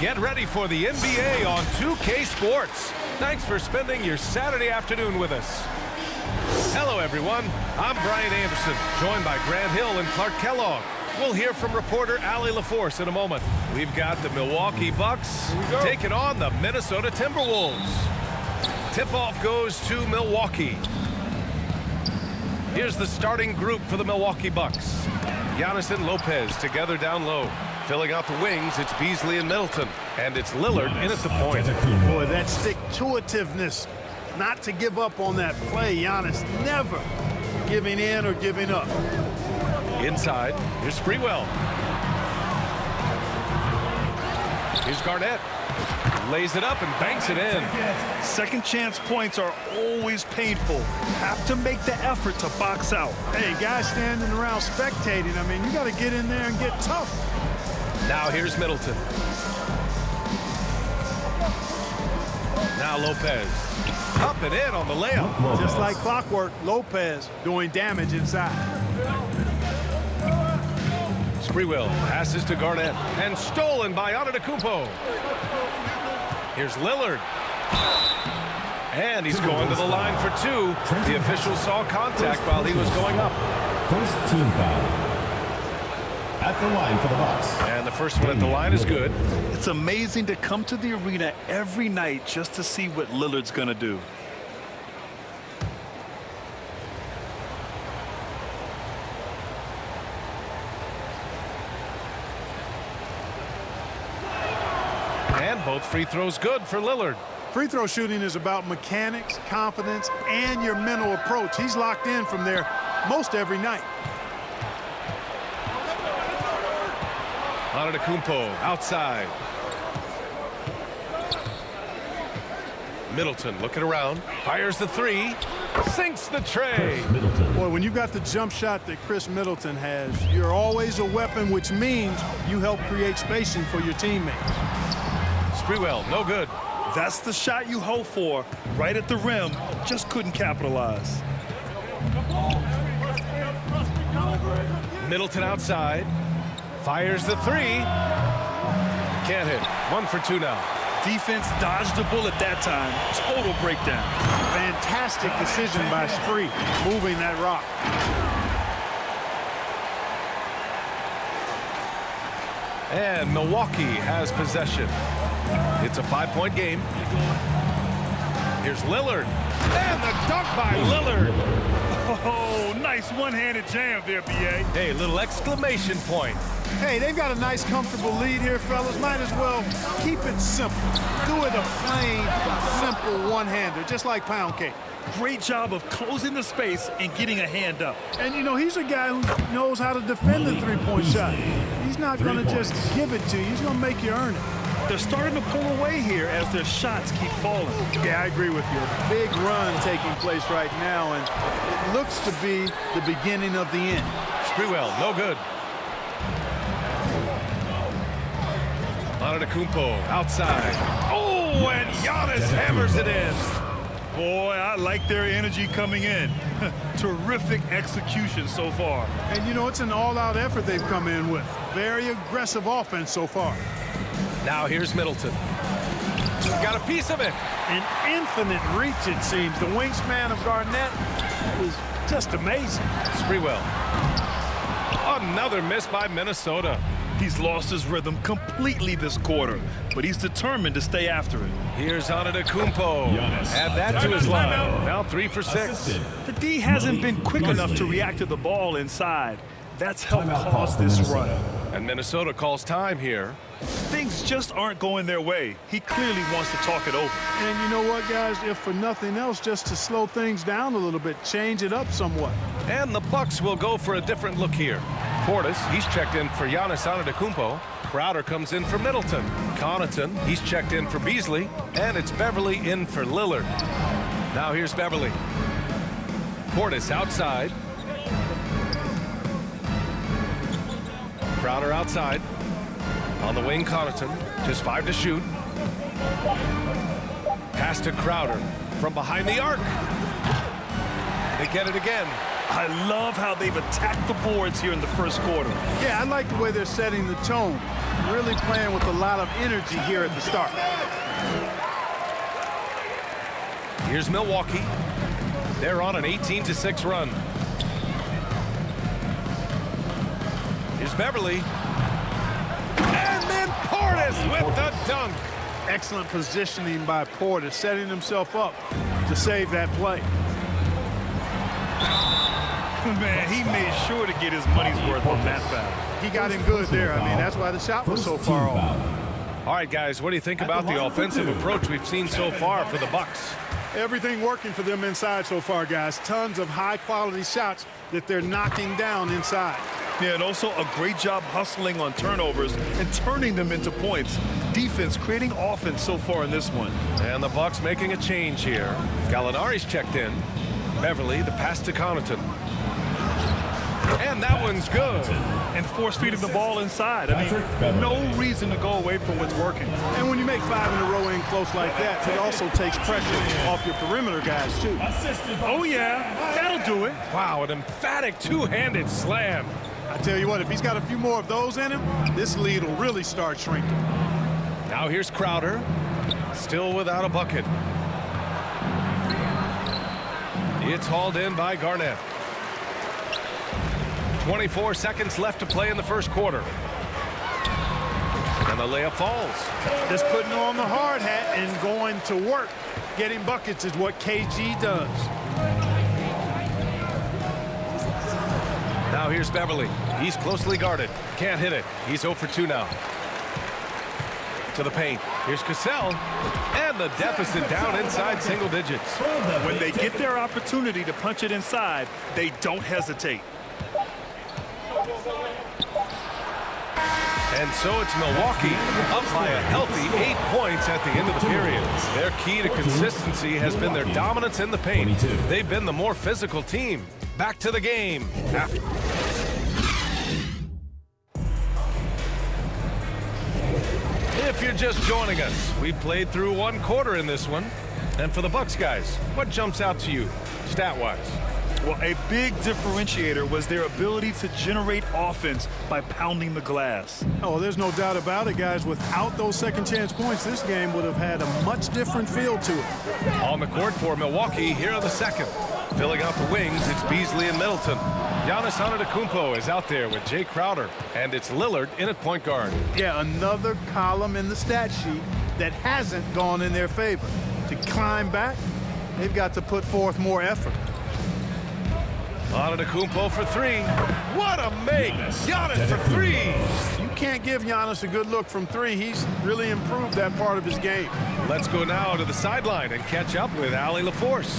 Get ready for the NBA on 2K Sports. Thanks for spending your Saturday afternoon with us. Hello, everyone. I'm Brian Anderson, joined by Grant Hill and Clark Kellogg. We'll hear from reporter Allie LaForce in a moment. We've got the Milwaukee Bucks taking on the Minnesota Timberwolves. Tip-off goes to Milwaukee. Here's the starting group for the Milwaukee Bucks. Giannis and Lopez together down low. Filling out the wings, it's Beasley and Middleton. And it's Lillard in at the point. Boy, that stick-to-itiveness. Not to give up on that play. Giannis never giving in or giving up. Inside, here's Sprewell. Here's Garnett. Lays it up and banks it in. Second chance points are always painful. Have to make the effort to box out. Hey, guys standing around spectating, I mean, you got to get in there and get tough. Now here's Middleton. Now Lopez. Up and in on the layup. Just like clockwork, Lopez doing damage inside. Sprewell passes to Garnett and stolen by Antetokounmpo. Here's Lillard. And he's going to the line for two. The official saw contact while he was going up. First team foul. At the line for the Bucks. And the first one at the line is good. It's amazing to come to the arena every night just to see what Lillard's going to do. And both free throws good for Lillard. Free throw shooting is about mechanics, confidence, and your mental approach. He's locked in from there most every night. Antetokounmpo outside. Middleton looking around. Fires the three. Sinks the tray. Boy, when you've got the jump shot that Chris Middleton has, you're always a weapon, which means you help create spacing for your teammates. Sprewell, no good. That's the shot you hope for. Right at the rim. Just couldn't capitalize. Middleton outside. Fires the three. Can't hit. 1 for 2 now. Defense dodged the bullet that time. Total breakdown. Fantastic decision by Spree, moving that rock. And Milwaukee has possession. It's a 5-point game. Here's Lillard. And the dunk by Lillard. Oh, nice one-handed jam there, B.A. Hey, little exclamation point. Hey, they've got a nice, comfortable lead here, fellas. Might as well keep it simple. Do it a plain, simple one-hander, just like pound cake. Great job of closing the space and getting a hand up. And, you know, he's a guy who knows how to defend the three-point shot. He's not going to just give it to you. He's going to make you earn it. They're starting to pull away here as their shots keep falling. Yeah, I agree with you. Big run taking place right now, and it looks to be the beginning of the end. Sprewell, no good. Antetokounmpo outside. Oh, and Giannis hammers it in. Boy, I like their energy coming in. Terrific execution so far. And, you know, it's an all-out effort they've come in with. Very aggressive offense so far. Now here's Middleton. Got a piece of it. An infinite reach, it seems. The wingspan of Garnett is just amazing. Sprewell. Another miss by Minnesota. He's lost his rhythm completely this quarter, but he's determined to stay after it. Here's Antetokounmpo. Add that to his line. Now 3 for 6. The D hasn't been quick enough to react to the ball inside. That's helped cause this run. And Minnesota calls time here. Things just aren't going their way. He clearly wants to talk it over. And you know what, guys? If for nothing else, just to slow things down a little bit, change it up somewhat. And the Bucks will go for a different look here. Portis, he's checked in for Giannis Antetokounmpo. Crowder comes in for Middleton. Connaughton, he's checked in for Beasley. And it's Beverly in for Lillard. Now here's Beverly. Portis outside. Crowder outside. On the wing, Connaughton. Just 5 to shoot. Pass to Crowder from behind the arc. They get it again. I love how they've attacked the boards here in the first quarter. Yeah, I like the way they're setting the tone. Really playing with a lot of energy here at the start. Here's Milwaukee. They're on an 18-6 run. Here's Beverly. And then Portis with the dunk. Excellent positioning by Portis, setting himself up to save that play. Man, he made sure to get his money's worth on that foul. He got him good there. I mean, that's why the shot was so far off. All right, guys, what do you think about the offensive approach we've seen so far for the Bucks? Everything working for them inside so far, guys. Tons of high-quality shots that they're knocking down inside. Yeah, and also a great job hustling on turnovers and turning them into points. Defense creating offense so far in this one. And the Bucks making a change here. Gallinari's checked in. Beverly, the pass to Connaughton. And that one's good. And force-feeding the ball inside. I mean, no reason to go away from what's working. And when you make 5 in a row in close like that, it also takes pressure off your perimeter guys, too. Oh, yeah, that'll do it. Wow, an emphatic two-handed slam. I tell you what, if he's got a few more of those in him, this lead will really start shrinking. Now here's Crowder, still without a bucket. It's hauled in by Garnett. 24 seconds left to play in the first quarter. And the layup falls. Just putting on the hard hat and going to work. Getting buckets is what KG does. Now here's Beverly. He's closely guarded. Can't hit it. He's 0 for 2 now. To the paint. Here's Cassell. And the deficit down inside single digits. When they get their opportunity to punch it inside, they don't hesitate. And so it's Milwaukee up by a healthy 8 points at the end of the period. Their key to consistency has been their dominance in the paint. They've been the more physical team. Back to the game. If you're just joining us, we played through 1 quarter in this one. And for the Bucks guys, what jumps out to you stat-wise? Well, a big differentiator was their ability to generate offense by pounding the glass. Oh, there's no doubt about it, guys. Without those second chance points, this game would have had a much different feel to it. On the court for Milwaukee, here are the second. Filling out the wings, it's Beasley and Middleton. Giannis Antetokounmpo is out there with Jay Crowder, and it's Lillard in at point guard. Yeah, another column in the stat sheet that hasn't gone in their favor. To climb back, they've got to put forth more effort. Antetokounmpo for 3. What a make! Giannis for 3. You can't give Giannis a good look from 3. He's really improved that part of his game. Let's go now to the sideline and catch up with Allie LaForce.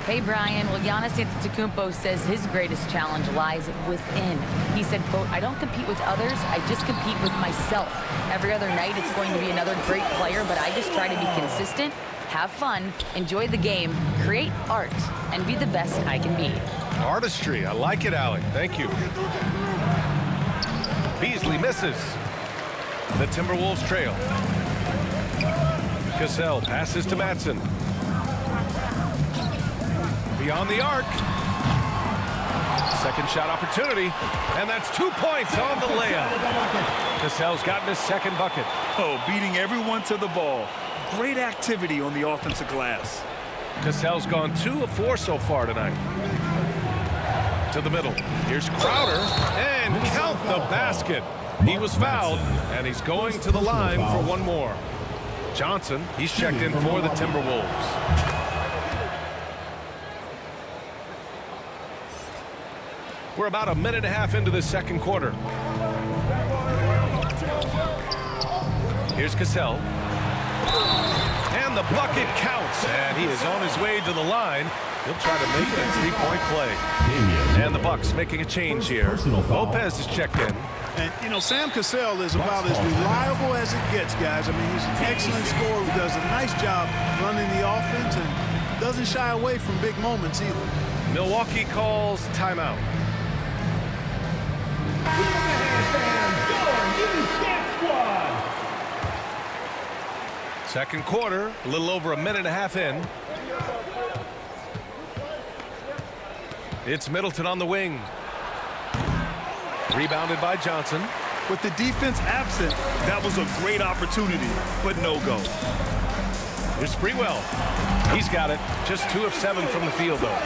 Hey, Brian. Well, Giannis Antetokounmpo says his greatest challenge lies within. He said, quote, "I don't compete with others. I just compete with myself. Every other night it's going to be another great player, but I just try to be consistent, have fun, enjoy the game, create art, and be the best I can be." Artistry. I like it, Allie. Thank you. Beasley misses. The Timberwolves trail. Cassell passes to Matson. Beyond the arc. Second shot opportunity. And that's 2 points on the layup. Cassell's gotten his second bucket. Oh, beating everyone to the ball. Great activity on the offensive glass. Cassell's gone 2 of 4 so far tonight. To the middle. Here's Crowder. And count the basket. He was fouled, and he's going to the line for 1 more. Johnson, he's checked in for the Timberwolves. We're about a minute and a half into the second quarter. Here's Cassell. And the bucket counts, and he is on his way to the line. He'll try to make that 3-point play. And the Bucks making a change here. Lopez is checked in. And, you know, Sam Cassell is about as reliable as it gets, guys. I mean, he's an excellent scorer who does a nice job running the offense and doesn't shy away from big moments either. Milwaukee calls timeout. Second quarter, a little over a minute and a half in. It's Middleton on the wing. Rebounded by Johnson. With the defense absent, that was a great opportunity, but no go. Here's Sprewell. He's got it. Just 2 of 7 from the field, though.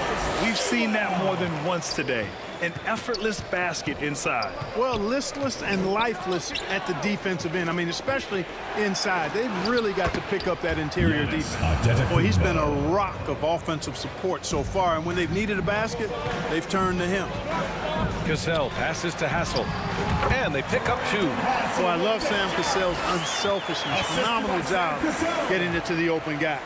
We've seen that more than once today. An effortless basket inside. Well, listless and lifeless at the defensive end. I mean, especially inside. They've really got to pick up that interior defense. Boy, he's been a rock of offensive support so far, and when they've needed a basket, they've turned to him. Cassell passes to Hassel, and they pick up 2. Boy, I love Sam Cassell's unselfishness. Phenomenal job getting it to the open guy.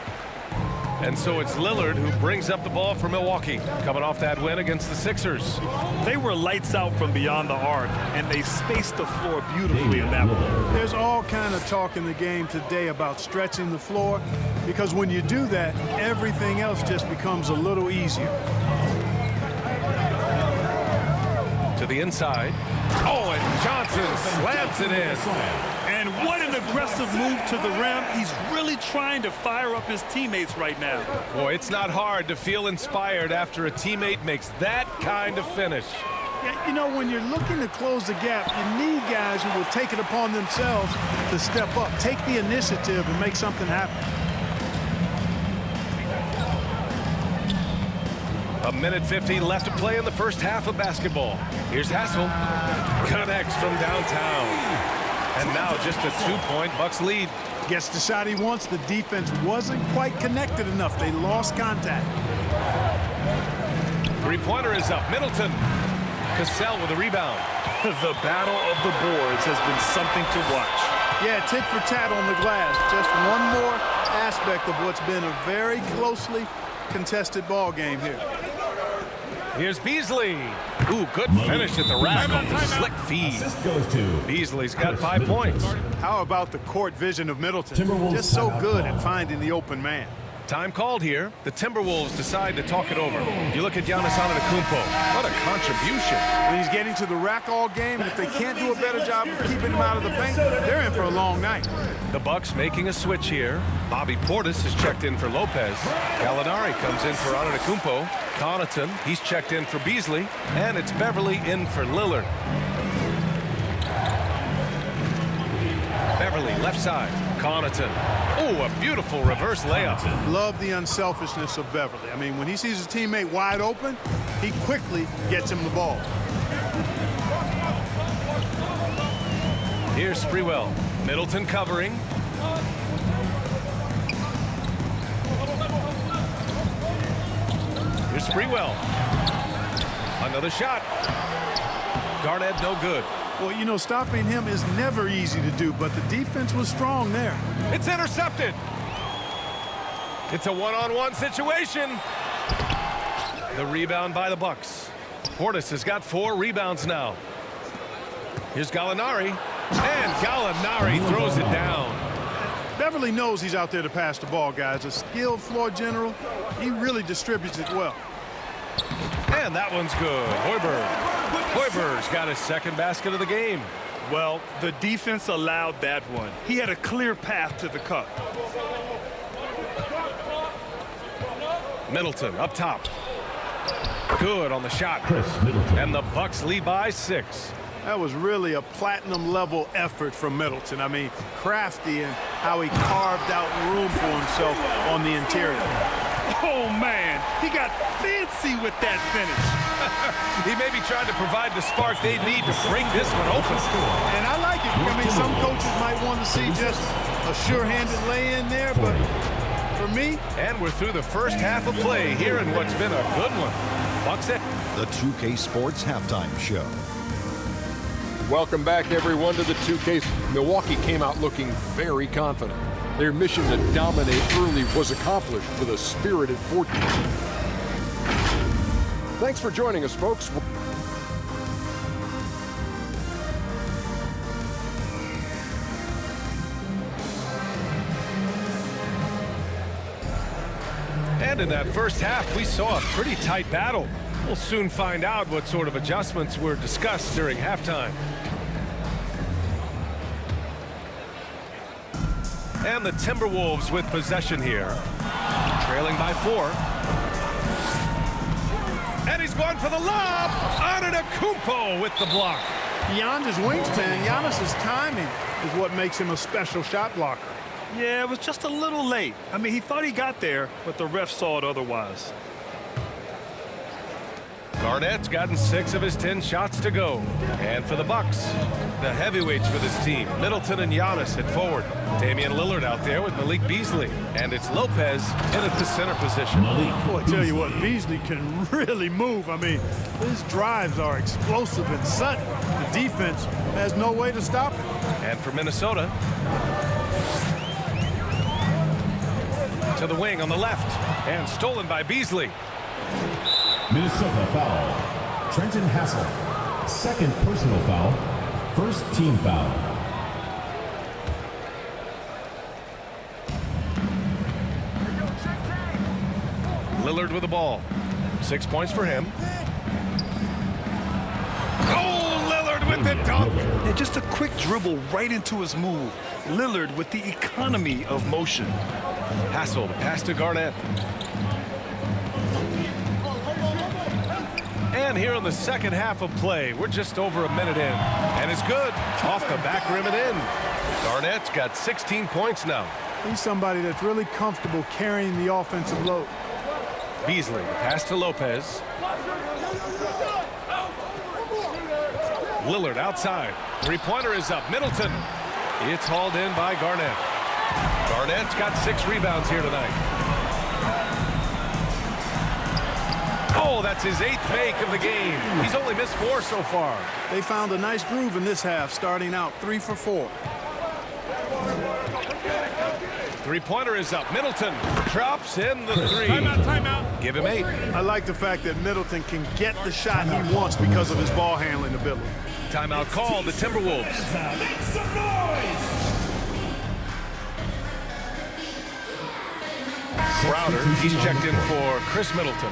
And so it's Lillard who brings up the ball for Milwaukee, coming off that win against the Sixers. They were lights out from beyond the arc, and they spaced the floor beautifully in that one. There's all kind of talk in the game today about stretching the floor, because when you do that, everything else just becomes a little easier. To the inside. Oh, and Johnson slams it in. And what an aggressive move to the rim. He's really trying to fire up his teammates right now. Boy, it's not hard to feel inspired after a teammate makes that kind of finish. Yeah, you know, when you're looking to close the gap, you need guys who will take it upon themselves to step up, take the initiative, and make something happen. A minute 50 left to play in the first half of basketball. Here's Hassel. Connects from downtown. And now just a 2-point Bucks lead. Gets the shot he wants. The defense wasn't quite connected enough. They lost contact. Three-pointer is up. Middleton. Cassell with a rebound. The battle of the boards has been something to watch. Yeah, tit for tat on the glass. Just one more aspect of what's been a very closely contested ball game here. Here's Beasley. Ooh, good finish at the rack on the slick feed. Goes to Beasley's got 5 points. How about the court vision of Middleton? Just so good at finding the open man. Time called here. The Timberwolves decide to talk it over. You look at Giannis Antetokounmpo. What a contribution. When he's getting to the rack all game, and if they can't do a better job of keeping him out of the paint, they're in for a long night. The Bucks making a switch here. Bobby Portis has checked in for Lopez. Gallinari comes in for Antetokounmpo. Connaughton, he's checked in for Beasley. And it's Beverly in for Lillard. Beverly, left side. Connaughton. Oh, a beautiful reverse layup. Love the unselfishness of Beverly. I mean, when he sees his teammate wide open, he quickly gets him the ball. Here's Sprewell. Middleton covering. Here's Sprewell. Another shot. Garnett no good. Well, you know, stopping him is never easy to do, but the defense was strong there. It's intercepted. It's a one-on-one situation. The rebound by the Bucks. Portis has got 4 rebounds now. Here's Gallinari. And Gallinari throws it down. Beverly knows he's out there to pass the ball, guys. A skilled floor general. He really distributes it well. And that one's good. Hoiberg's got his second basket of the game. Well, the defense allowed that one. He had a clear path to the cup. Middleton up top. Good on the shot. And the Bucks lead by 6. That was really a platinum-level effort from Middleton. I mean, crafty in how he carved out room for himself on the interior. Oh, man, he got fancy with that finish. He may be trying to provide the spark they need to break this one open. And I like it. I mean, some coaches might want to see just a sure-handed lay-in there, but for me... And we're through the first half of play here in what's been a good one. Bucks it. The 2K Sports Halftime Show. Welcome back, everyone, to the 2K. Milwaukee came out looking very confident. Their mission to dominate early was accomplished with a spirited 14. Thanks for joining us, folks. And in that first half, we saw a pretty tight battle. We'll soon find out what sort of adjustments were discussed during halftime. And the Timberwolves with possession here. Trailing by 4. And he's going for the lob. Antetokounmpo with the block. Beyond his wingspan, Giannis's timing is what makes him a special shot blocker. Yeah, it was just a little late. I mean, he thought he got there, but the ref saw it otherwise. Garnett's gotten 6 of his 10 shots to go. And for the Bucks, the heavyweights for this team, Middleton and Giannis at forward. Damian Lillard out there with Malik Beasley. And it's Lopez in at the center position. Boy, I tell you what, Beasley can really move. I mean, his drives are explosive and sudden. The defense has no way to stop him. And for Minnesota, to the wing on the left. And stolen by Beasley. Minnesota foul. Trenton Hassel. Second personal foul. First team foul. Lillard with the ball. 6 points for him. Oh, Lillard with the dunk. Yeah, just a quick dribble right into his move. Lillard with the economy of motion. Hassel, the pass to Garnett. And here in the second half of play, we're just over a minute in. And it's good. Off the back rim and in. Garnett's got 16 points now. He's somebody that's really comfortable carrying the offensive load. Beasley, the pass to Lopez. Lillard outside. Three-pointer is up. Middleton. It's hauled in by Garnett. Garnett's got 6 rebounds here tonight. Oh, that's his 8th make of the game. He's only missed 4 so far. They found a nice groove in this half, starting out 3 for 4. Three-pointer is up. Middleton drops in the 3. Timeout. Give him 8. I like the fact that Middleton can get the shot he wants because of his ball handling ability. Timeout called the Timberwolves. Make some noise! Crowder, he's checked in for Chris Middleton.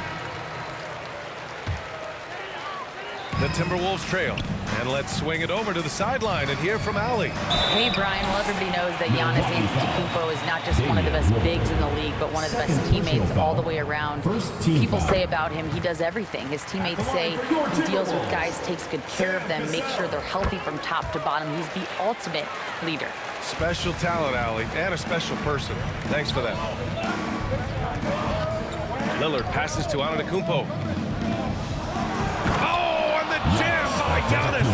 The Timberwolves trail. And let's swing it over to the sideline and hear from Allie. Hey, Brian. Well, everybody knows that Giannis Antetokounmpo is not just one of the best bigs in the league, but one of the best teammates all the way around. People say about him, he does everything. His teammates say he deals with guys, takes good care of them, makes sure they're healthy from top to bottom. He's the ultimate leader. Special talent, Allie, and a special person. Thanks for that. Lillard passes to Antetokounmpo. Oh, and the jam by Giannis.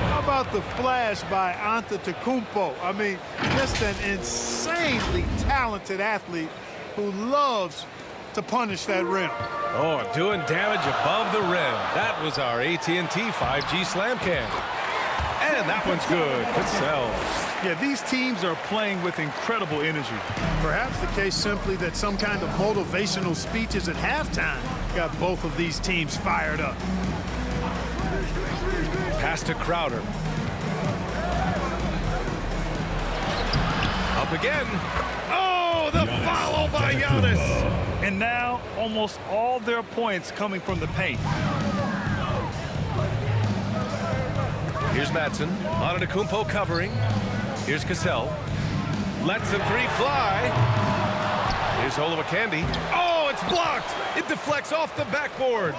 How about the flash by Antetokounmpo? I mean, just an insanely talented athlete who loves to punish that rim. Oh, doing damage above the rim. That was our AT&T 5G slam cam. And that one's good. Good sell. Yeah, these teams are playing with incredible energy. Perhaps the case simply that some kind of motivational speeches at halftime got both of these teams fired up. Pass to Crowder. Up again. Oh, the follow by Giannis. And now almost all their points coming from the paint. Here's Madsen. Antetokounmpo covering. Here's Cassell. Lets the 3 fly. Here's Olowokandi. Oh, it's blocked. It deflects off the backboard.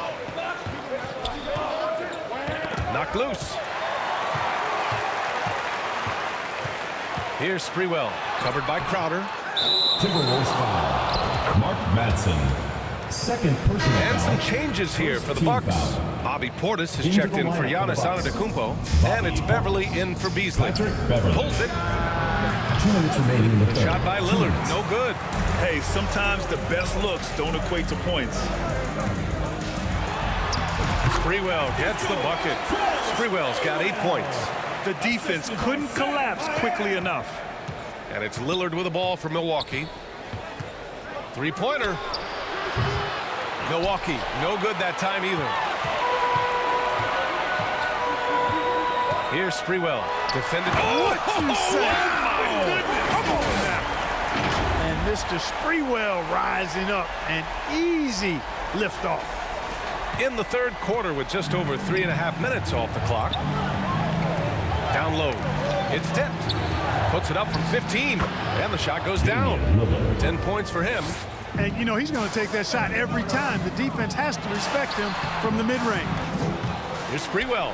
Knocked loose. Here's Sprewell. Covered by Crowder. Timberwolves foul. Mark Madsen. Second personal And some foul. changes here for the Team Bucks. foul. Bobby Portis has Into checked the in for lineup Giannis for the Bucks. Antetokounmpo. And it's Beverly in for Beasley. Patrick Beverly. Pulls it. 2 minutes remaining in the third. Shot by 2 Lillard. minutes. No good. Hey, sometimes the best looks don't equate to points. Sprewell gets the bucket. Sprewell's got 8 points. The defense couldn't collapse quickly enough. And it's Lillard with the ball for Milwaukee. Three-pointer. Milwaukee, no good that time either. Here's Sprewell. Defended. What you say? My goodness. Come on now. And Mr. Sprewell rising up. An easy liftoff. In the third quarter with just over 3.5 minutes off the clock. Down low. It's tipped. Puts it up from 15. And the shot goes down. 10 points for him. And, you know, he's going to take that shot every time. The defense has to respect him from the mid-range. Here's Sprewell.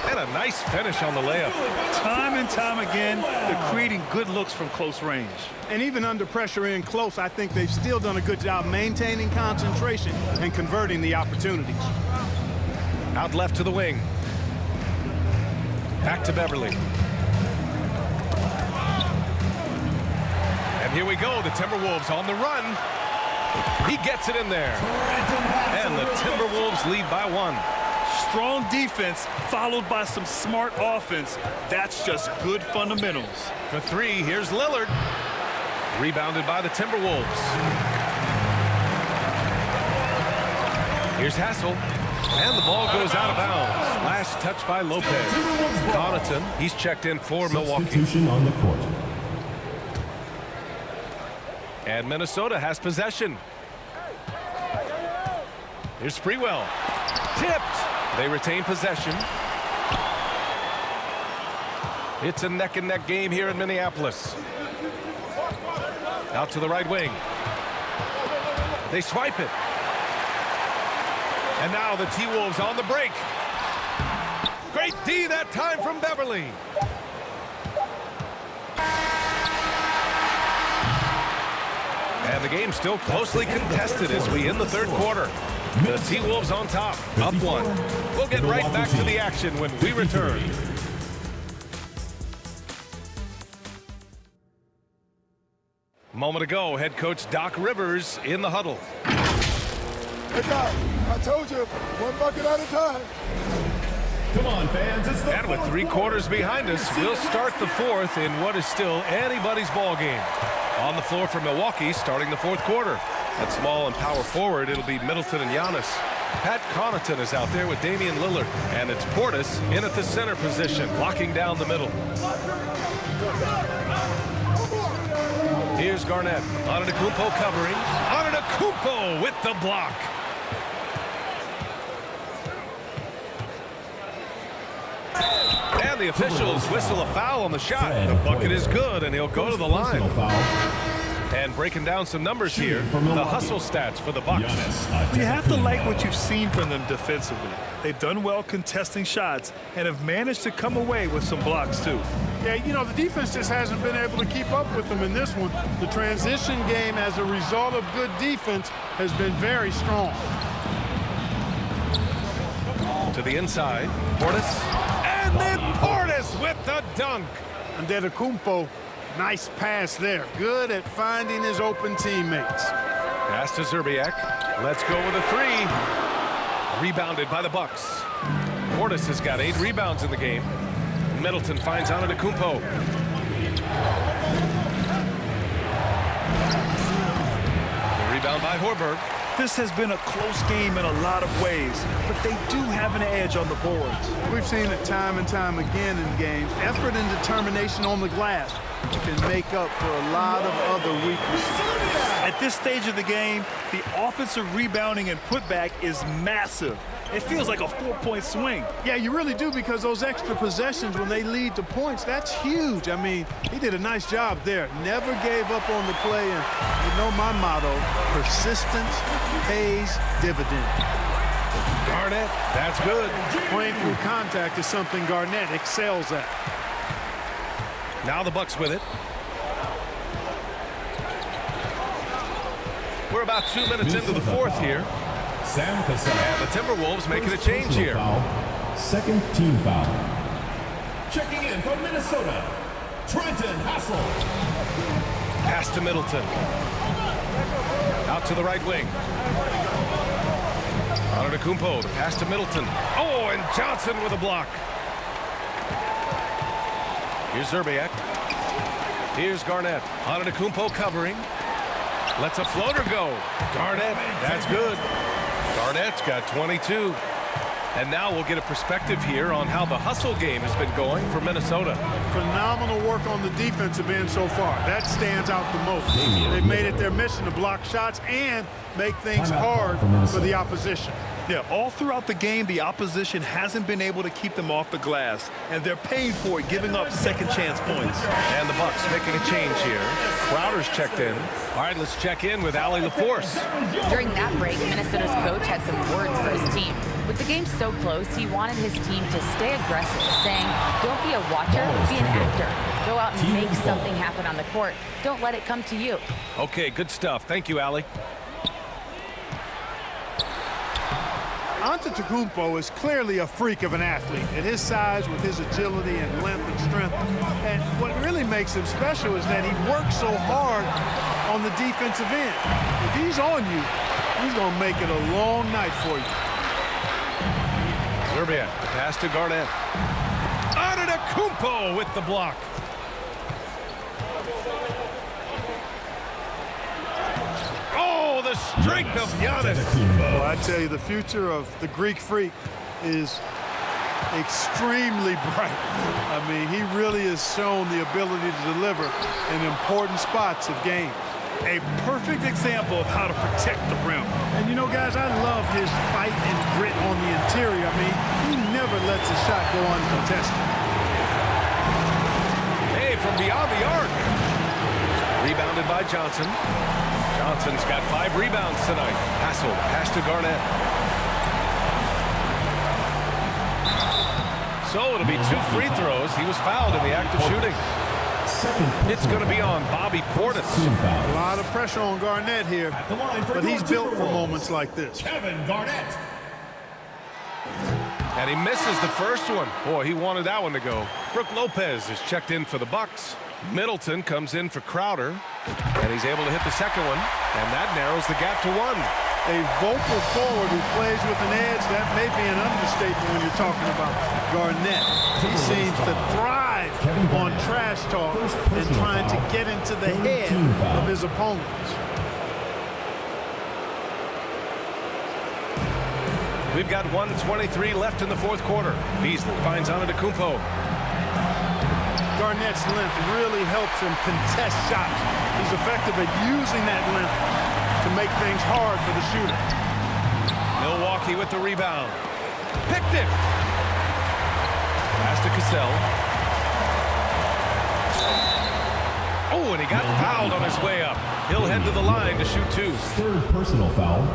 And a nice finish on the layup. Time and time again, they're creating good looks from close range. And even under pressure in close, I think they've still done a good job maintaining concentration and converting the opportunities. Out left to the wing. Back to Beverly. And here we go, the Timberwolves on the run. He gets it in there. And the Timberwolves lead by 1. Strong defense followed by some smart offense. That's just good fundamentals. For 3, here's Lillard. Rebounded by the Timberwolves. Here's Hassel. And the ball goes out of bounds. Last touch by Lopez. Connaughton, he's checked in for Milwaukee. Substitution on the court. And Minnesota has possession. Here's Sprewell. Tipped. They retain possession. It's a neck-and-neck game here in Minneapolis. Out to the right wing. They swipe it. And now the T-Wolves on the break. Great D that time from Beverly. And the game still closely contested as we end the 3rd quarter. The T-Wolves on top, up 1. We'll get right back to the action when we return. Moment ago, head coach Doc Rivers in the huddle. Hey, Doc, I told you, 1 bucket at a time. Come on, fans. It's the And with 3 quarters behind us, we'll start the 4th in what is still anybody's ball game. On the floor for Milwaukee, starting the 4th quarter. At small and power forward, it'll be Middleton and Giannis. Pat Connaughton is out there with Damian Lillard. And it's Portis in at the center position, locking down the middle. Here's Garnett. Antetokounmpo covering. Antetokounmpo with the block. And the officials whistle a foul on the shot. The bucket is good, and he'll go to the line. And breaking down some numbers here, the hustle stats for the Bucks. You have to like what you've seen from them defensively. They've done well contesting shots and have managed to come away with some blocks, too. Yeah, you know, the defense just hasn't been able to keep up with them in this one. The transition game, as a result of good defense, has been very strong. To the inside, Portis. And then Portis with the dunk. Antetokounmpo, nice pass there. Good at finding his open teammates. Pass to Zerbiak. Let's go with a 3. Rebounded by the Bucks. Portis has got 8 rebounds in the game. Middleton finds Antetokounmpo. The rebound by Horberg. This has been a close game in a lot of ways, but they do have an edge on the boards. We've seen it time and time again in games. Effort and determination on the glass can make up for a lot of other weaknesses. At this stage of the game, the offensive rebounding and putback is massive. It feels like a 4-point swing. Yeah, you really do, because those extra possessions, when they lead to points, that's huge. I mean, he did a nice job there. Never gave up on the play. And you know my motto, persistence pays dividends. Garnett, that's good. Playing through contact is something Garnett excels at. Now the Bucks with it. We're about 2 minutes into the 4th here. Sam Cassell. And the Timberwolves making a change here. Foul. Second team foul. Checking in from Minnesota, Trenton Hassel. Pass to Middleton. Out to the right wing. Antetokounmpo, the pass to Middleton. Oh, and Johnson with a block. Here's Zerbiak. Here's Garnett. Antetokounmpo covering. Lets a floater go. Garnett, that's good. Garnett's got 22. And now we'll get a perspective here on how the hustle game has been going for Minnesota. Phenomenal work on the defensive end so far. That stands out the most. They've made it their mission to block shots and make things hard for the opposition. Yeah, all throughout the game, the opposition hasn't been able to keep them off the glass, and they're paying for it, giving up second chance points. And the Bucks making a change here. Crowder's checked in. All right, let's check in with Allie LaForce. During that break, Minnesota's coach had some words for his team. With the game so close, he wanted his team to stay aggressive, saying, don't be a watcher, be an actor. Go out and make something happen on the court. Don't let it come to you. Okay, good stuff. Thank you, Allie. Antetokounmpo is clearly a freak of an athlete. At his size, with his agility and length and strength. And what really makes him special is that he works so hard on the defensive end. If he's on you, he's going to make it a long night for you. Zerbiak, the pass to Garnett. Antetokounmpo with the block. Oh, the strength of Giannis. Well, I tell you, the future of the Greek Freak is extremely bright. I mean, he really has shown the ability to deliver in important spots of game. A perfect example of how to protect the rim. And, you know, guys, I love his fight and grit on the interior. I mean, he never lets a shot go uncontested. Hey, from beyond the arc. Rebounded by Johnson. Johnson's got 5 rebounds tonight. Hassel, pass to Garnett. So it'll be 2 free throws. He was fouled in the act of shooting. It's going to be on Bobby Portis. A lot of pressure on Garnett here, but he's built for moments like this. Kevin Garnett. And he misses the first one. Boy, he wanted that one to go. Brook Lopez is checked in for the Bucks. Middleton comes in for Crowder, and he's able to hit the second one, and that narrows the gap to 1. A vocal forward who plays with an edge, that may be an understatement when you're talking about Garnett. He seems to thrive on trash talk and trying to get into the head of his opponents. We've got 1:23 left in the fourth quarter. Beasley finds Antetokounmpo. Garnett's length really helps him contest shots. He's effective at using that length to make things hard for the shooter. Milwaukee with the rebound. Picked it. Pass to Cassell. Oh, and he got fouled on his way up. He'll head to the line to shoot 2. Third personal foul.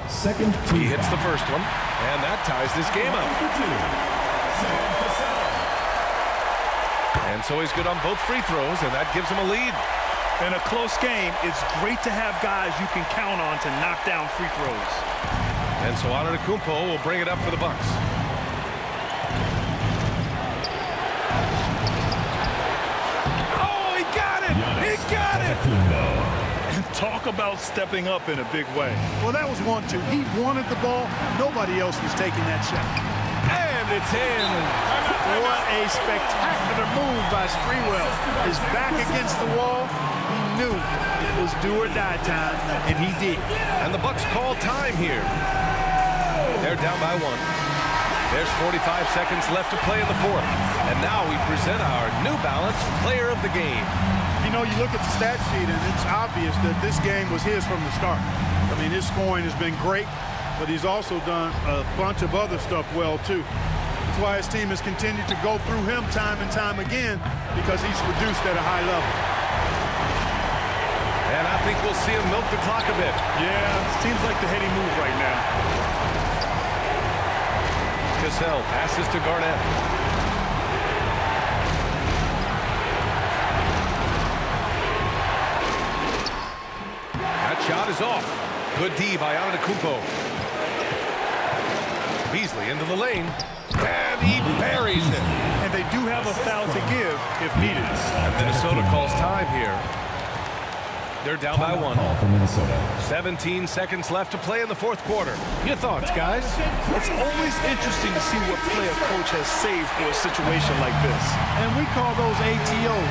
Second team He hits foul. the first one, and that ties this game up. And so he's good on both free throws, and that gives him a lead. In a close game, it's great to have guys you can count on to knock down free throws. And so Antetokounmpo will bring it up for the Bucks. Oh, he got it! He got it! And talk about stepping up in a big way. Well, that was 1-2. He wanted the ball. Nobody else was taking that shot. And it's in. What a spectacular move by Sprewell. His back against the wall. He knew it was do or die time, and he did. And the Bucks call time here. They're down by 1. There's 45 seconds left to play in the fourth. And now we present our New Balance Player of the Game. You know, you look at the stat sheet, and it's obvious that this game was his from the start. I mean, his scoring has been great, but he's also done a bunch of other stuff well, too. That's why his team has continued to go through him time and time again, because he's produced at a high level. And I think we'll see him milk the clock a bit. Yeah, seems like the heady move right now. Cassell passes to Garnett. That shot is off. Good D by Antetokounmpo. Beasley into the lane. And he buries it. And they do have a foul to give if needed. And Minnesota calls time here. They're down by 1. Call for Minnesota. 17 seconds left to play in the fourth quarter. Your thoughts, guys? It's always interesting to see what play a coach has saved for a situation like this. And we call those ATOs,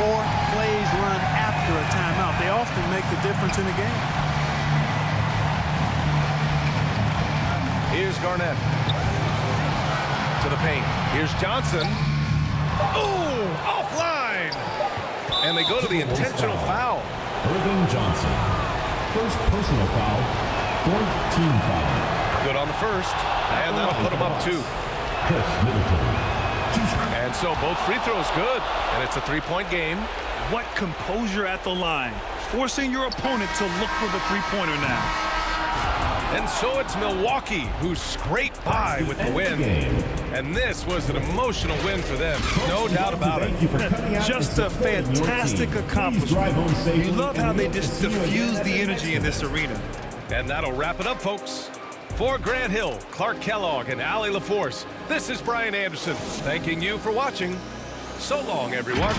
or plays run after a timeout. They often make the difference in a game. Here's Garnett. To the paint. Here's Johnson. Ooh, offline. And they go to the intentional foul. Irving Johnson. First personal foul. Fourth team foul. good on the first, and that'll put him up 2. And so both free throws good, and it's a 3-point game. What composure at the line, forcing your opponent to look for the three-pointer now. And so it's Milwaukee who scraped by with the win. And this was an emotional win for them, no doubt about it. Just a fantastic accomplishment. You love how they just diffuse the energy in this arena. And that'll wrap it up, folks. For Grant Hill, Clark Kellogg, and Allie LaForce, this is Brian Anderson, thanking you for watching. So long, everyone.